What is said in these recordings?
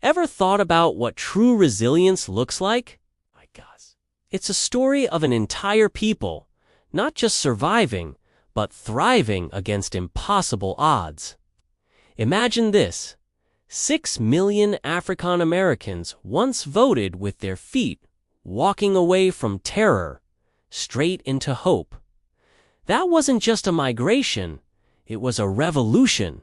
Ever thought about what true resilience looks like? My gosh. It's a story of an entire people, not just surviving, but thriving against impossible odds. Imagine this. 6 million African Americans once voted with their feet, walking away from terror, straight into hope. That wasn't just a migration, it was a revolution.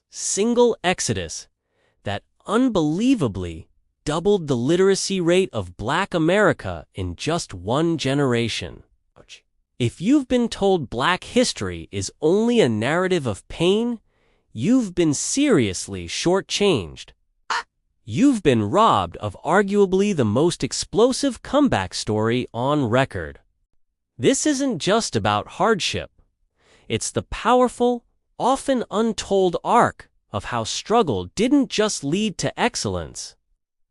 Single exodus that unbelievably doubled the literacy rate of Black America in just one generation. If you've been told Black history is only a narrative of pain, you've been seriously shortchanged. You've been robbed of arguably the most explosive comeback story on record. This isn't just about hardship. It's the powerful, often untold arc of how struggle didn't just lead to excellence,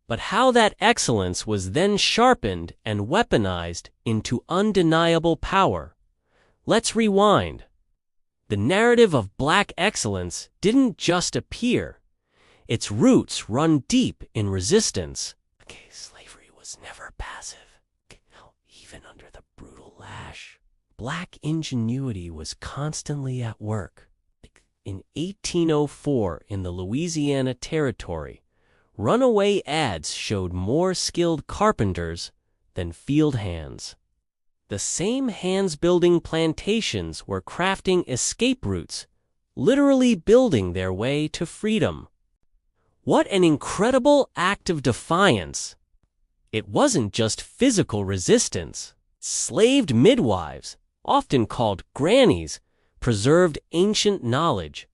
but how that excellence was then sharpened and weaponized into undeniable power. Let's rewind. The narrative of Black excellence didn't just appear. Its roots run deep in resistance. Slavery was never passive. Even under the brutal lash, Black ingenuity was constantly at work. In 1804, in the Louisiana Territory, runaway ads showed more skilled carpenters than field hands. The same hands building plantations were crafting escape routes, literally building their way to freedom. What an incredible act of defiance! It wasn't just physical resistance. Slaved midwives, often called grannies, preserved ancient knowledge.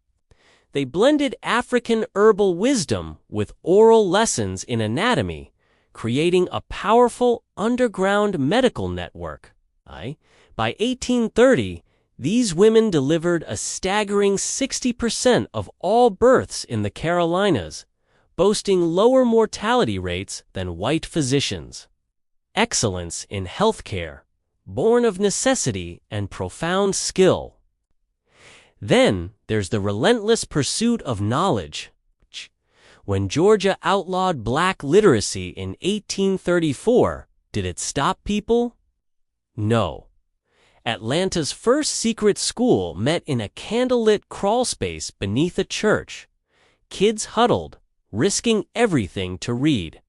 They blended African herbal wisdom with oral lessons in anatomy, creating a powerful underground medical network. By 1830, these women delivered a staggering 60% of all births in the Carolinas, boasting lower mortality rates than white physicians. Excellence in healthcare, born of necessity and profound skill. Then there's the relentless pursuit of knowledge. When Georgia outlawed Black literacy in 1834, did it stop people? No. Atlanta's first secret school met in a candlelit crawlspace beneath a church. Kids huddled, risking everything to read.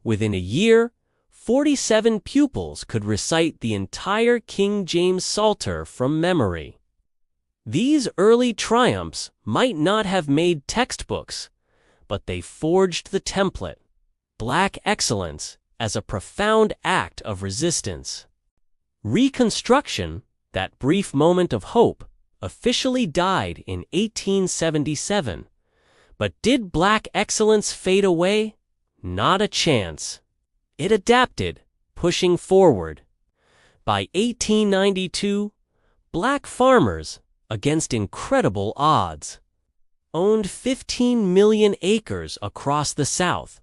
Within a year, 47 pupils could recite the entire King James Psalter from memory. These early triumphs might not have made textbooks, but they forged the template, Black excellence, as a profound act of resistance. Reconstruction, that brief moment of hope, officially died in 1877. But did Black excellence fade away? Not a chance. It adapted, pushing forward. By 1892, Black farmers, against incredible odds, owned 15 million acres across the South,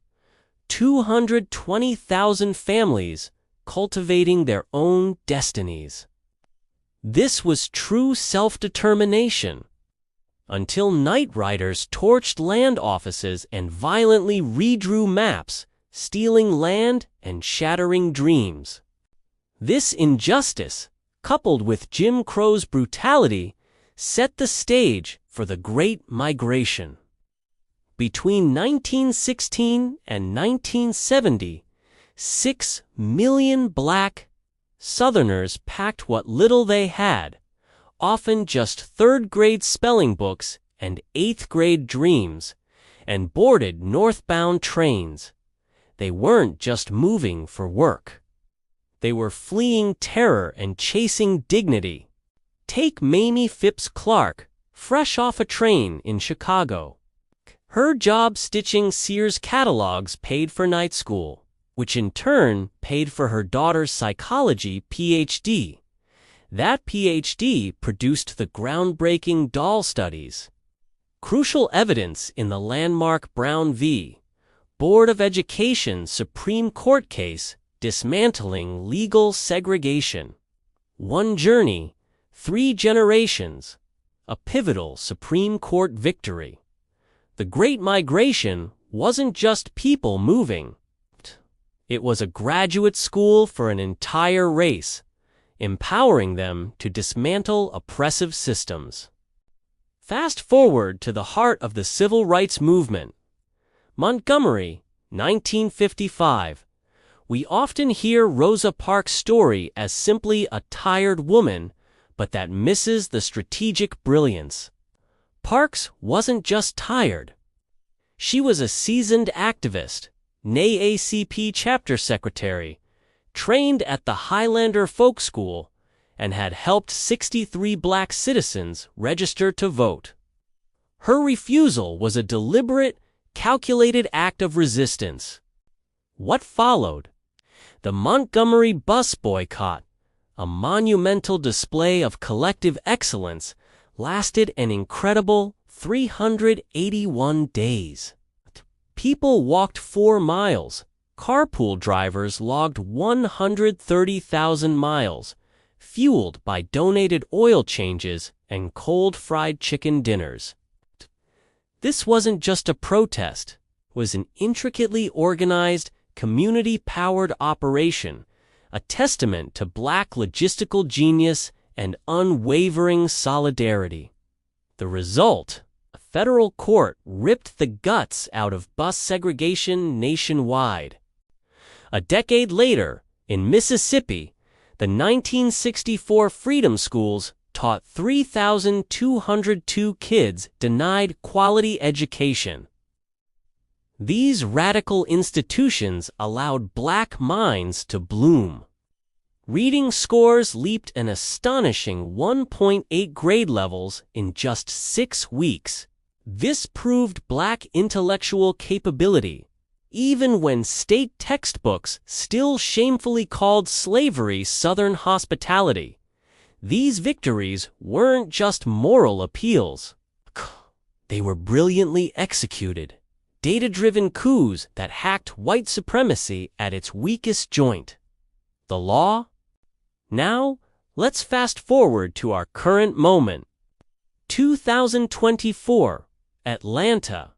220,000 families cultivating their own destinies. This was true self-determination, until night riders torched land offices and violently redrew maps, stealing land and shattering dreams. This injustice, coupled with Jim Crow's brutality, set the stage for the Great Migration. Between 1916 and 1970, 6 million Black Southerners packed what little they had, often just third-grade spelling books and eighth-grade dreams, and boarded northbound trains. They weren't just moving for work. They were fleeing terror and chasing dignity. Take Mamie Phipps Clark, fresh off a train in Chicago. Her job stitching Sears catalogs paid for night school, which in turn paid for her daughter's psychology PhD. That PhD produced the groundbreaking doll studies. Crucial evidence in the landmark Brown v. Board of Education Supreme Court case dismantling legal segregation. One journey, 3 generations, a pivotal Supreme Court victory. The Great Migration wasn't just people moving. It was a graduate school for an entire race, empowering them to dismantle oppressive systems. Fast forward to the heart of the civil rights movement. Montgomery, 1955. We often hear Rosa Parks' story as simply a tired woman, but that misses the strategic brilliance. Parks wasn't just tired. She was a seasoned activist, NAACP chapter secretary, trained at the Highlander Folk School, and had helped 63 black citizens register to vote. Her refusal was a deliberate, calculated act of resistance. What followed? The Montgomery bus boycott, a monumental display of collective excellence, lasted an incredible 381 days. People walked 4 miles. Carpool drivers logged 130,000 miles, fueled by donated oil changes and cold fried chicken dinners. This wasn't just a protest, it was an intricately organized, community-powered operation, a testament to black logistical genius and unwavering solidarity. The result? A federal court ripped the guts out of bus segregation nationwide. A decade later, in Mississippi, the 1964 Freedom Schools taught 3,202 kids denied quality education. These radical institutions allowed black minds to bloom. Reading scores leaped an astonishing 1.8 grade levels in just 6 weeks. This proved black intellectual capability, even when state textbooks still shamefully called slavery Southern hospitality. These victories weren't just moral appeals. They were brilliantly executed, data-driven coups that hacked white supremacy at its weakest joint. The law? Now, let's fast forward to our current moment. 2024, Atlanta.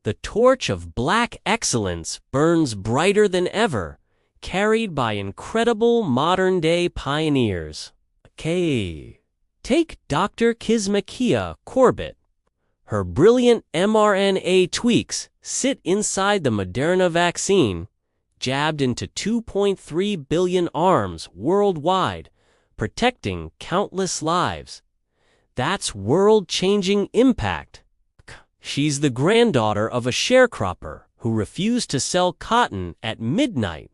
The torch of black excellence burns brighter than ever, carried by incredible modern-day pioneers. Take Dr. Kizzmekia Corbett. Her brilliant mRNA tweaks sit inside the Moderna vaccine, jabbed into 2.3 billion arms worldwide, protecting countless lives. That's world-changing impact. She's the granddaughter of a sharecropper who refused to sell cotton at midnight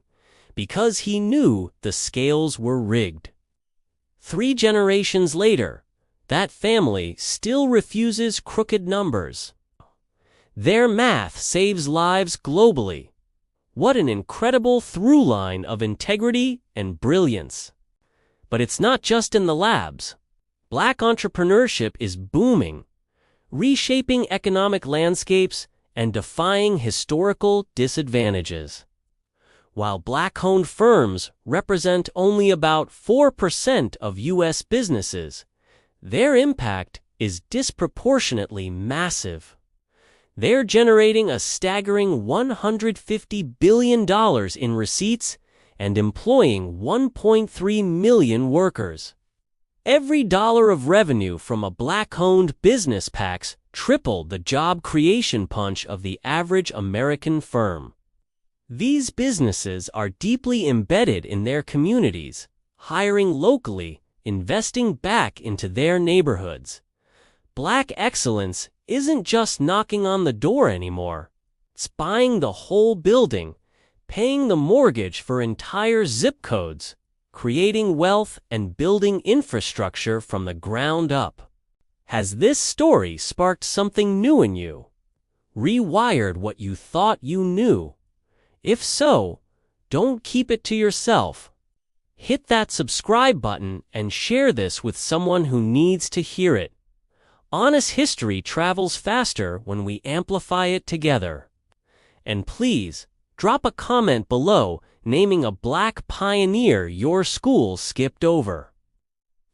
because he knew the scales were rigged. 3 generations later, that family still refuses crooked numbers. Their math saves lives globally. What an incredible through line of integrity and brilliance. But it's not just in the labs. Black entrepreneurship is booming, reshaping economic landscapes and defying historical disadvantages. While black-owned firms represent only about 4% of U.S. businesses, their impact is disproportionately massive. They're generating a staggering $150 billion in receipts and employing 1.3 million workers. Every dollar of revenue from a black-owned business packs triple the job creation punch of the average American firm. These businesses are deeply embedded in their communities, hiring locally, investing back into their neighborhoods. Black excellence isn't just knocking on the door anymore. It's buying the whole building, paying the mortgage for entire zip codes, creating wealth and building infrastructure from the ground up. Has this story sparked something new in you? Rewired what you thought you knew? If so, don't keep it to yourself. Hit that subscribe button and share this with someone who needs to hear it. Honest history travels faster when we amplify it together. And please, drop a comment below naming a black pioneer your school skipped over.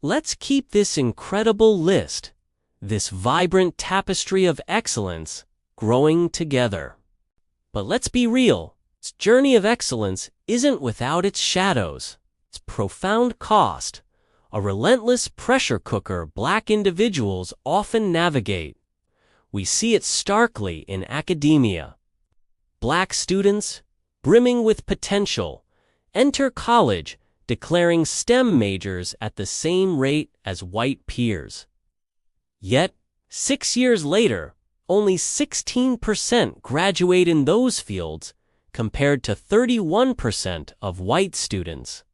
Let's keep this incredible list, this vibrant tapestry of excellence, growing together. But let's be real, its journey of excellence isn't without its shadows. Its profound cost, a relentless pressure cooker Black individuals often navigate. We see it starkly in academia. Black students, brimming with potential, enter college declaring STEM majors at the same rate as white peers. Yet, 6 years later, only 16% graduate in those fields compared to 31% of white students.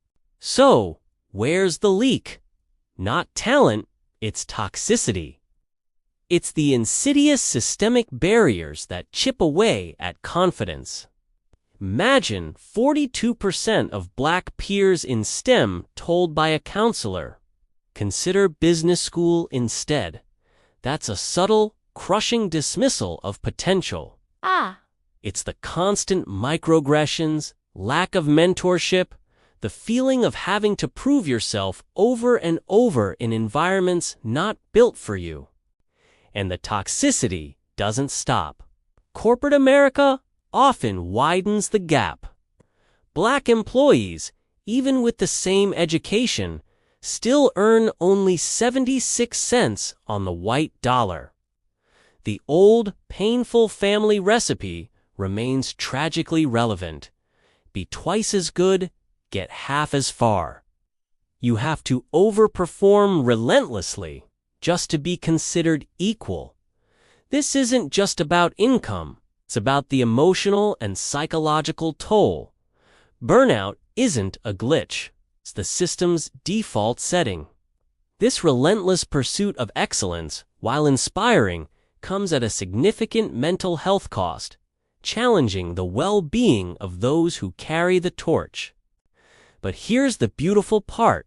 So, where's the leak? Not talent, it's toxicity. It's the insidious systemic barriers that chip away at confidence. Imagine 42% of Black peers in STEM told by a counselor, "Consider business school instead." That's a subtle, crushing dismissal of potential. It's the constant microaggressions, lack of mentorship, the feeling of having to prove yourself over and over in environments not built for you. And the toxicity doesn't stop. Corporate America often widens the gap. Black employees, even with the same education, still earn only 76 cents on the white dollar. The old, painful family recipe remains tragically relevant. Be twice as good, get half as far. You have to overperform relentlessly just to be considered equal. This isn't just about income. It's about the emotional and psychological toll. Burnout isn't a glitch. It's the system's default setting. This relentless pursuit of excellence, while inspiring, comes at a significant mental health cost, challenging the well-being of those who carry the torch. But here's the beautiful part.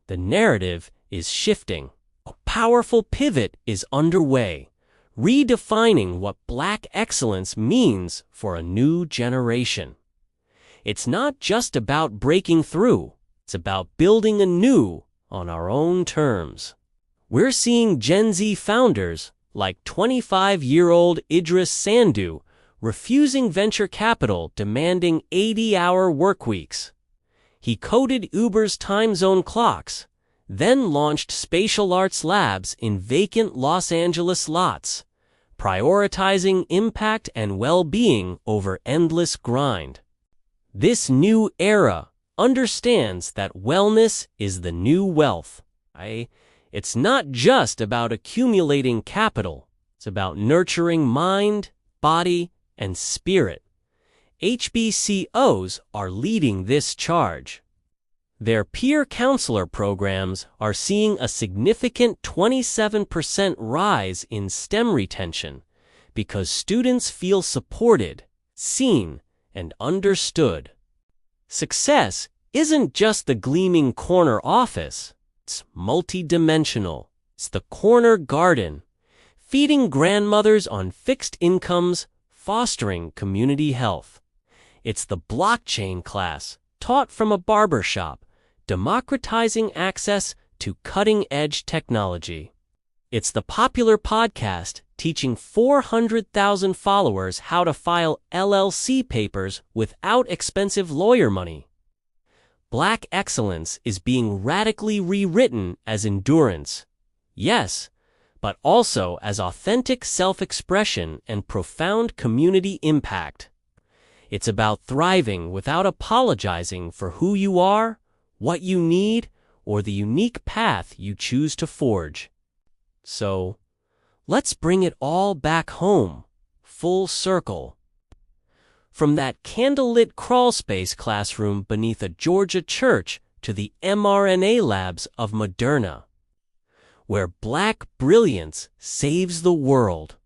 The narrative is shifting. A powerful pivot is underway, redefining what Black excellence means for a new generation. It's not just about breaking through, it's about building anew on our own terms. We're seeing Gen Z founders like 25-year-old Idris Sandhu refusing venture capital demanding 80-hour workweeks. He coded Uber's time zone clocks, then launched spatial arts labs in vacant Los Angeles lots, prioritizing impact and well-being over endless grind. This new era understands that wellness is the new wealth. It's not just about accumulating capital. It's about nurturing mind, body, and spirit. HBCOs are leading this charge. Their peer counselor programs are seeing a significant 27% rise in STEM retention because students feel supported, seen, and understood. Success isn't just the gleaming corner office. It's multidimensional. It's the corner garden, feeding grandmothers on fixed incomes, fostering community health. It's the blockchain class, taught from a barber shop, democratizing access to cutting-edge technology. It's the popular podcast teaching 400,000 followers how to file LLC papers without expensive lawyer money. Black excellence is being radically rewritten as endurance. Yes, but also as authentic self-expression and profound community impact. It's about thriving without apologizing for who you are, what you need, or the unique path you choose to forge. So, let's bring it all back home, full circle. From that candlelit crawlspace classroom beneath a Georgia church to the mRNA labs of Moderna, where Black brilliance saves the world.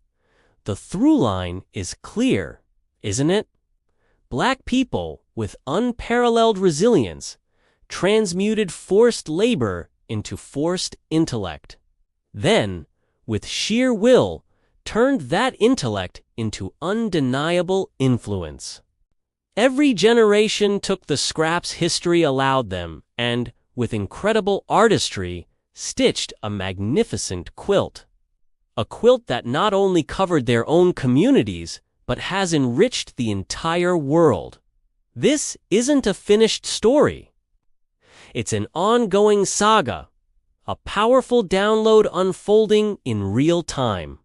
The through line is clear, isn't it? Black people with unparalleled resilience transmuted forced labor into forced intellect. Then, with sheer will, turned that intellect into undeniable influence. Every generation took the scraps history allowed them and, with incredible artistry, stitched a magnificent quilt. A quilt that not only covered their own communities, but has enriched the entire world. This isn't a finished story. It's an ongoing saga, a powerful download unfolding in real time.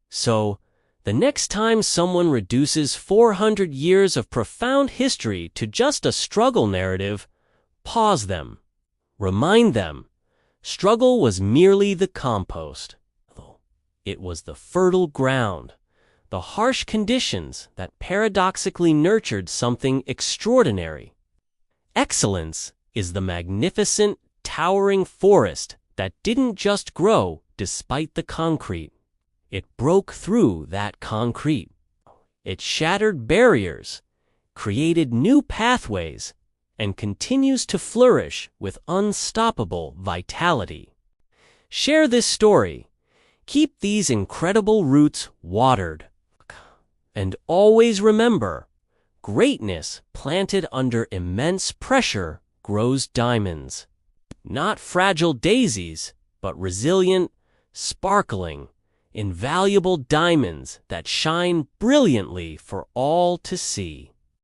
So, the next time someone reduces 400 years of profound history to just a struggle narrative, pause them. Remind them, struggle was merely the compost. It was the fertile ground, the harsh conditions that paradoxically nurtured something extraordinary. Excellence is the magnificent, towering forest that didn't just grow despite the concrete. It broke through that concrete. It shattered barriers, created new pathways, and continues to flourish with unstoppable vitality. Share this story. Keep these incredible roots watered. And always remember, greatness planted under immense pressure grows diamonds. Not fragile daisies, but resilient, sparkling, invaluable diamonds that shine brilliantly for all to see.